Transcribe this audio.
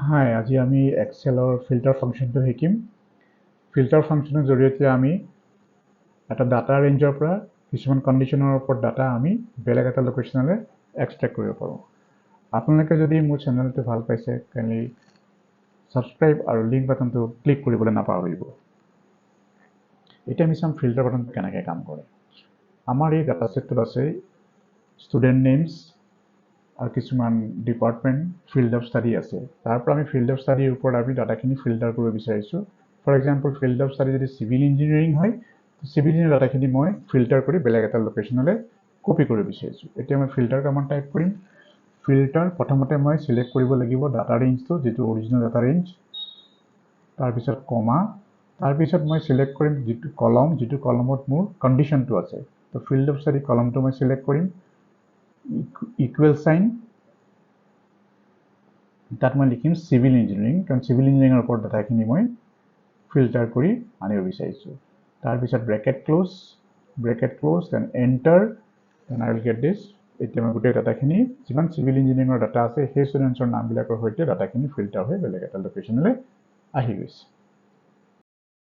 হাই, আজি আমি এক্সেলৰ ফিল্টাৰ ফাংচনটো শিকিম। ফিল্টাৰ ফাংচনৰ জৰিয়তে আমি এটা ডাটা ৰেঞ্জৰ পৰা কিছুমান কণ্ডিশ্যনৰ ওপৰত ডাটা আমি বেলেগ এটা লোকেশ্যনলৈ এক্সট্ৰেক্ট কৰিব পাৰোঁ। আপোনালোকে যদি মোৰ চেনেলটো ভাল পাইছে, কাইণ্ডলি ছাবস্ক্ৰাইব আৰু লিংক বাটনটো ক্লিক কৰিবলৈ নাপাহৰিব। এতিয়া আমি চাম ফিল্টাৰ বাটনটো কেনেকৈ কাম কৰে। আমাৰ এই ডাটা ছেটটোত আছে ষ্টুডেণ্ট নেমছ আৰু কিছুমান ডিপাৰ্টমেণ্ট ফিল্ড অফ ষ্টাডি আছে। তাৰ পৰা আমি ফিল্ড অফ ষ্টাডিৰ ওপৰত আমি ডাটাখিনি ফিল্টাৰ কৰিব বিচাৰিছোঁ। For example, field of study যদি চিভিল ইঞ্জিনিয়াৰিং হয়, চিভিল ইঞ্জিনিয়াৰিং ডাটাখিনি মই ফিল্টাৰ কৰি বেলেগ এটা লোকেশ্যনলৈ কপি কৰিব বিচাৰিছোঁ। এতিয়া মই ফিল্টাৰ কমাণ্ড টাইপ কৰিম। ফিল্টাৰ প্ৰথমতে মই চিলেক্ট কৰিব লাগিব ডাটা ৰেঞ্জটো, যিটো অৰিজিনেল ডাটা ৰেঞ্জ। তাৰপিছত কমা, তাৰপিছত মই চিলেক্ট কৰিম যিটো কলম, যিটো কলমত মোৰ কণ্ডিশ্যনটো আছে। তো ফিল্ড অফ ষ্টাডি কলমটো মই চিলেক্ট কৰিম। ইকুৱেল চাইন, তাত মই লিখিম চিভিল ইঞ্জিনিয়াৰিং, কাৰণ চিভিল ইঞ্জিনিয়াৰিঙৰ ওপৰত ডাটাখিনি মই ফিল্টাৰ কৰি আনিব বিচাৰিছোঁ। তাৰপিছত bracket close, then enter, then I will get this. এতিয়া মই গোটেই ডাটাখিনি যিমান চিভিল ইঞ্জিনিয়াৰিঙৰ ডাটা আছে সেই ষ্টুডেণ্টছৰ নামবিলাকৰ সৈতে ডাটাখিনি ফিল্টাৰ হৈ বেলেগ এটা লোকেশ্যনলৈ আহি গৈছে।